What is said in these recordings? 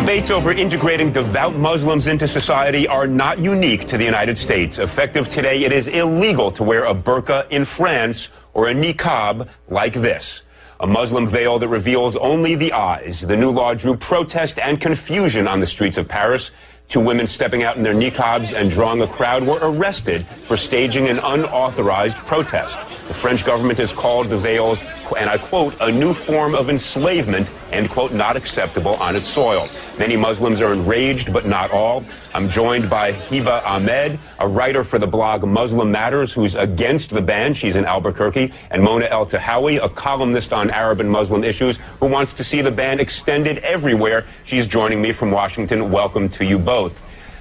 Debates over integrating devout Muslims into society are not unique to the United States. Effective today, it is illegal to wear a burqa in France or a niqab like this, a Muslim veil that reveals only the eyes. The new law drew protest and confusion on the streets of Paris. Two women stepping out in their niqabs and drawing a crowd were arrested for staging an unauthorized protest. The French government has called the veils, and I quote, a new form of enslavement, end quote, not acceptable on its soil. Many Muslims are enraged, but not all. I'm joined by Hiba Ahmed, a writer for the blog Muslim Matters, who's against the ban. She's in Albuquerque. And Mona El Tahawi, a columnist on Arab and Muslim issues, who wants to see the ban extended everywhere. She's joining me from Washington. Welcome to you both.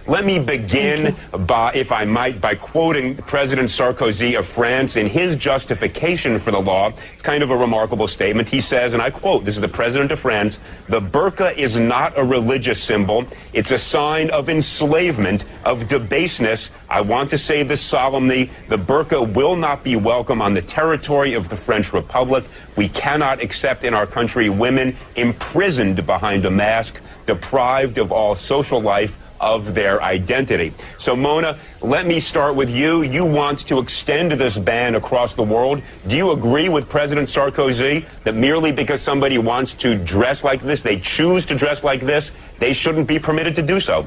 Let me begin, if I might, by quoting President Sarkozy of France in his justification for the law. It's kind of a remarkable statement. He says, and I quote, this is the President of France, "The burqa is not a religious symbol. It's a sign of enslavement, of debaseness. I want to say this solemnly. The burqa will not be welcome on the territory of the French Republic. We cannot accept in our country women imprisoned behind a mask, deprived of all social life, of their identity." So, Mona, let me start with you. You want to extend this ban across the world. Do you agree with President Sarkozy that merely because somebody wants to dress like this, they choose to dress like this, they shouldn't be permitted to do so?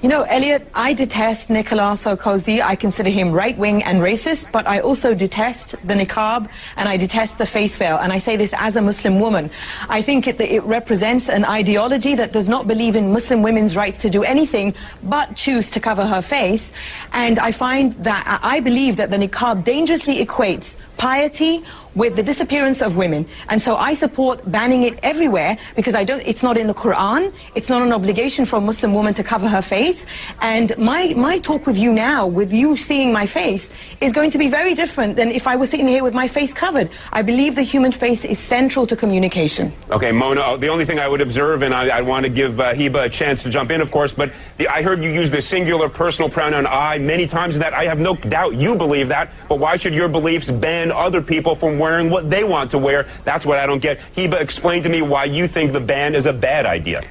You know, Elliot, I detest Nicolas Sarkozy. I consider him right-wing and racist, but I also detest the niqab and I detest the face veil. And I say this as a Muslim woman. I think it represents an ideology that does not believe in Muslim women's rights to do anything but choose to cover her face. And I find that I believe that the niqab dangerously equates piety with the disappearance of women. And so I support banning it everywhere because it's not in the Quran, it's not an obligation for a Muslim woman to cover her face. And my talk with you now, with you seeing my face, is going to be very different than if I was sitting here with my face covered. I believe the human face is central to communication. Okay, Mona, the only thing I would observe, and I want to give Hiba a chance to jump in, of course, but I heard you use the singular personal pronoun I many times, and that I have no doubt you believe that, but why should your beliefs ban other people from wearing what they want to wear? That's what I don't get. Hiba, explain to me why you think the ban is a bad idea.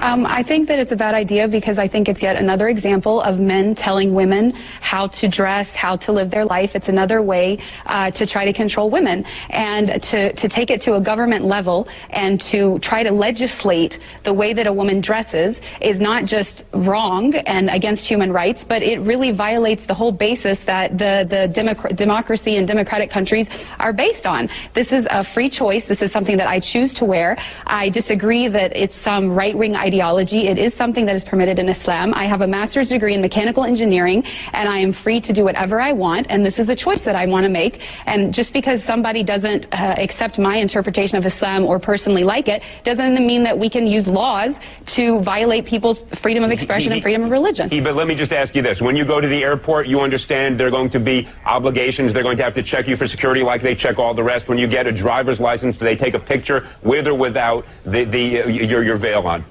I think that it's a bad idea because I think it's yet another example of men telling women how to dress, how to live their life. It's another way to try to control women. And to take it to a government level and to try to legislate the way that a woman dresses is not just wrong and against human rights, but it really violates the whole basis that the democracy and democratic countries are based on. This is a free choice. This is something that I choose to wear. I disagree that it's some right-wing ideology. It is something that is permitted in Islam. I have a master's degree in mechanical engineering, and I am free to do whatever I want, and this is a choice that I want to make. And just because somebody doesn't accept my interpretation of Islam or personally like it, doesn't mean that we can use laws to violate people's freedom of expression and freedom of religion. But let me just ask you this. When you go to the airport, you understand there are going to be obligations. They're going to have to check you for security like they check all the rest. When you get a driver's license, do they take a picture with or without your veil on?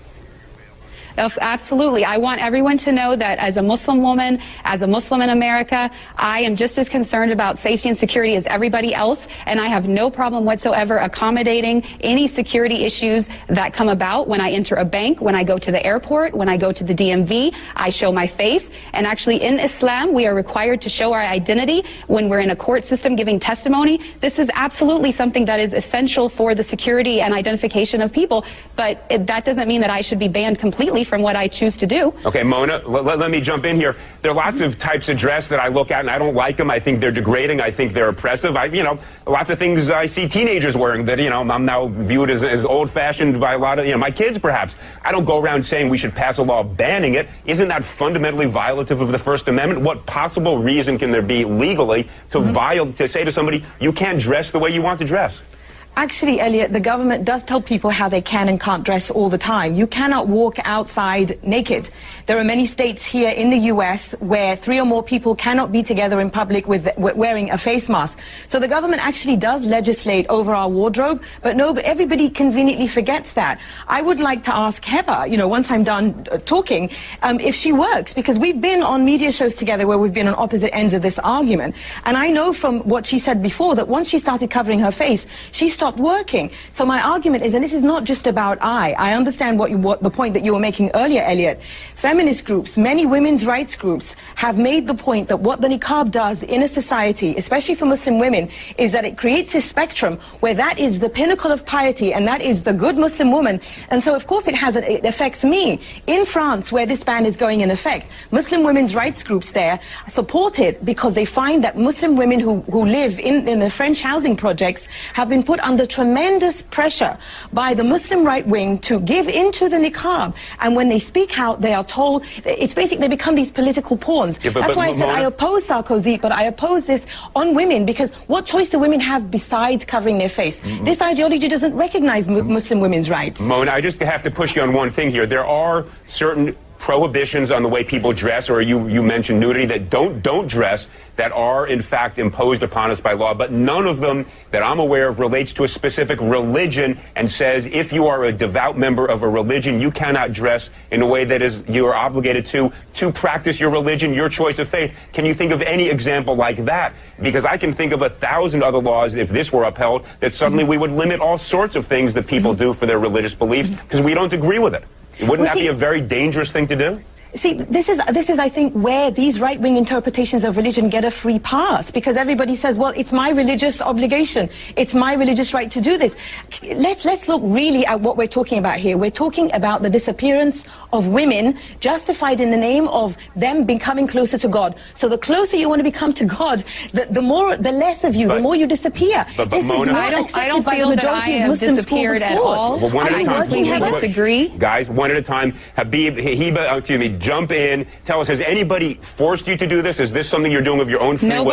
Absolutely. I want everyone to know that as a Muslim woman, as a Muslim in America, I am just as concerned about safety and security as everybody else, and I have no problem whatsoever accommodating any security issues that come about when I enter a bank, when I go to the airport, when I go to the DMV. I show my face, and actually in Islam, we are required to show our identity when we're in a court system giving testimony. This is absolutely something that is essential for the security and identification of people, but that doesn't mean that I should be banned completely from what I choose to do. Okay, Mona, let me jump in here. There are lots of types of dress that I look at and I don't like them. I think they're degrading. I think they're oppressive. Lots of things I see teenagers wearing that, I'm now viewed as old-fashioned by a lot of, my kids perhaps. I don't go around saying we should pass a law banning it. Isn't that fundamentally violative of the First Amendment? What possible reason can there be legally to say to somebody, you can't dress the way you want to dress? Actually, Elliot, the government does tell people how they can and can't dress all the time. You cannot walk outside naked. There are many states here in the U.S. where 3 or more people cannot be together in public with wearing a face mask. So the government actually does legislate over our wardrobe, but everybody conveniently forgets that. I would like to ask Hiba, once I'm done talking, if she works, because we've been on media shows together where we've been on opposite ends of this argument. And I know from what she said before that once she started covering her face, she stopped working. So my argument is, and this is not just about I understand what the point that you were making earlier, Elliot. Feminist groups, many women's rights groups have made the point that what the niqab does in a society, especially for Muslim women, is that it creates this spectrum where that is the pinnacle of piety and that is the good Muslim woman. And so of course it affects me. In France, where this ban is going in effect, Muslim women's rights groups there support it because they find that Muslim women who live in the French housing projects have been put under tremendous pressure by the Muslim right wing to give into the niqab. And when they speak out, they are told, it's basically, they become these political pawns. Yeah, that's why I said I oppose Sarkozy, but I oppose this on women, because what choice do women have besides covering their face? This ideology doesn't recognize Muslim women's rights. Mona, I just have to push you on one thing here. There are certain prohibitions on the way people dress, or you mentioned nudity, that don't dress, that are in fact imposed upon us by law, but none of them that I'm aware of relates to a specific religion and says if you are a devout member of a religion, you cannot dress in a way that is you are obligated to practice your religion, your choice of faith. Can you think of any example like that? Because I can think of 1,000 other laws, if this were upheld, that suddenly we would limit all sorts of things that people do for their religious beliefs because we don't agree with it. Wouldn't that be a very dangerous thing to do? See, this is, I think, where these right-wing interpretations of religion get a free pass, because everybody says, well, it's my religious obligation, it's my religious right to do this. Let's look really at what we're talking about here. We're talking about the disappearance of women justified in the name of them becoming closer to God. So the closer you want to become to God, the less of you, the more you disappear. This Mona, I don't feel that I have disappeared at all. Well, one at a time. We disagree. Guys, one at a time. Habib, Hiba, excuse me, jump in. Tell us, has anybody forced you to do this? Is this something you're doing of your own free will?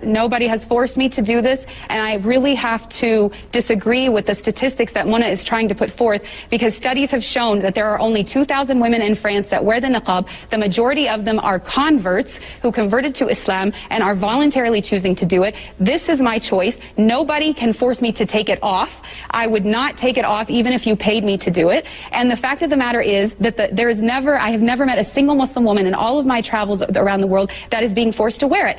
Nobody has forced me to do this, and I really have to disagree with the statistics that Mona is trying to put forth, because studies have shown that there are only 2,000 women in France that wear the niqab. The majority of them are converts who converted to Islam and are voluntarily choosing to do it. This is my choice. Nobody can force me to take it off. I would not take it off even if you paid me to do it. And the fact of the matter is that I have never met a single Muslim woman in all of my travels around the world that is being forced to wear it.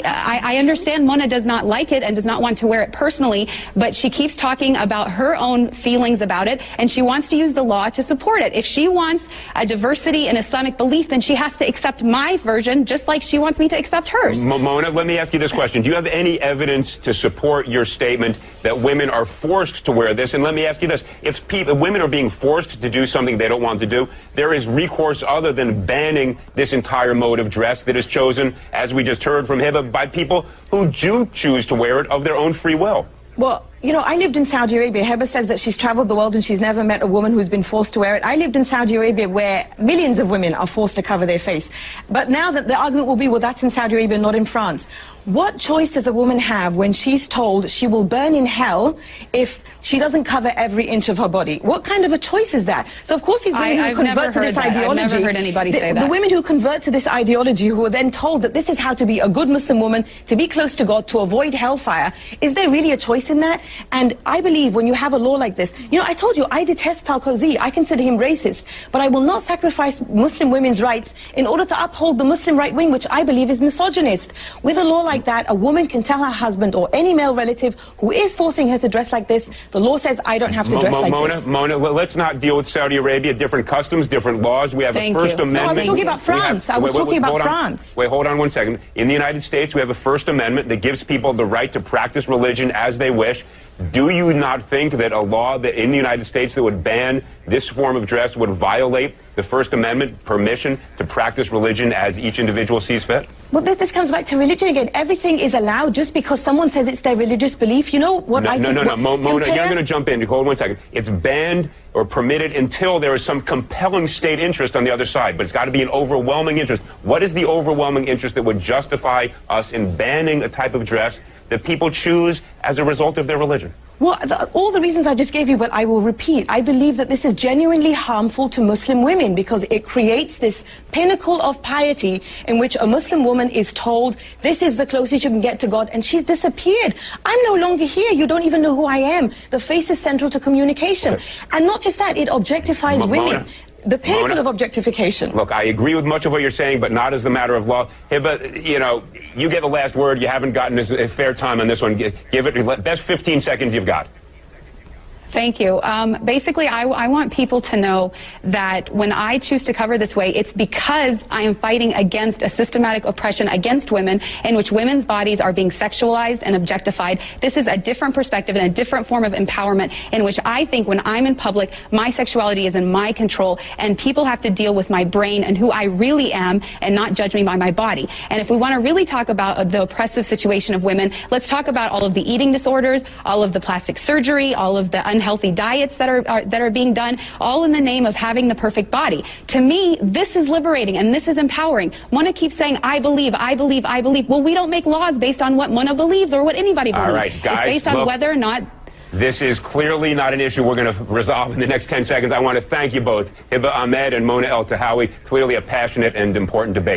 I understand Mona does not like it and does not want to wear it personally, but she keeps talking about her own feelings about it, and she wants to use the law to support it. If she wants a diversity in Islamic belief, then she has to accept my version just like she wants me to accept hers. Mona, let me ask you this question. Do you have any evidence to support your statement that women are forced to wear this? And let me ask you this. If women are being forced to do something they don't want to do, there is recourse other than banning this entire mode of dress that is chosen, as we just heard from Hiba, by people who do choose to wear it of their own free will. Well, you know, I lived in Saudi Arabia. Heba says that she's traveled the world and she's never met a woman who's been forced to wear it. I lived in Saudi Arabia where millions of women are forced to cover their face. But now that the argument will be, well, that's in Saudi Arabia, not in France. What choice does a woman have when she's told she will burn in hell if she doesn't cover every inch of her body? What kind of a choice is that? So, of course, these women who convert to this ideology... I've never heard anybody say that. The women who convert to this ideology, who are then told that this is how to be a good Muslim woman, to be close to God, to avoid hellfire, is there really a choice in that? And I believe when you have a law like this... You know, I told you, I detest Sarkozy. I consider him racist. But I will not sacrifice Muslim women's rights in order to uphold the Muslim right wing, which I believe is misogynist. With a law like that, a woman can tell her husband or any male relative who is forcing her to dress like this, the law says I don't have to dress like this. Mona, let's not deal with Saudi Arabia. Different customs, different laws. We have a First Amendment. No, I was talking about France. I was talking about France. Wait, hold on one second. In the United States, we have a First Amendment that gives people the right to practice religion as they wish. Do you not think that a law that in the United States that would ban this form of dress would violate the First Amendment permission to practice religion as each individual sees fit? Well, this comes back to religion again. Everything is allowed just because someone says it's their religious belief. You know what I think? No. Mona, you're going to jump in. Hold 1 second. It's banned or permitted until there is some compelling state interest on the other side, but it's got to be an overwhelming interest. What is the overwhelming interest that would justify us in banning a type of dress that people choose as a result of their religion? Well, all the reasons I just gave you, but I will repeat. I believe that this is genuinely harmful to Muslim women because it creates this pinnacle of piety in which a Muslim woman is told, this is the closest you can get to God, and she's disappeared. I'm no longer here. You don't even know who I am. The face is central to communication. And not just that, it objectifies women. The pinnacle of objectification. Look, I agree with much of what you're saying, but not as a matter of law. Hiba, you know, you get the last word. You haven't gotten a fair time on this one. Give it the best 15 seconds you've got. Thank you. Basically, I want people to know that when I choose to cover this way, it's because I am fighting against a systematic oppression against women in which women's bodies are being sexualized and objectified. This is a different perspective and a different form of empowerment in which I think when I'm in public, my sexuality is in my control, and people have to deal with my brain and who I really am and not judge me by my body. And if we want to really talk about the oppressive situation of women, let's talk about all of the eating disorders, all of the plastic surgery, all of the unhealthy diets that are being done, all in the name of having the perfect body. To me, this is liberating and this is empowering. Mona keeps saying, I believe, I believe, I believe. Well, we don't make laws based on what Mona believes or what anybody believes. All right, guys, it's based on whether or not... This is clearly not an issue we're going to resolve in the next 10 seconds. I want to thank you both, Hiba Ahmed and Mona El Tahawy. Clearly a passionate and important debate.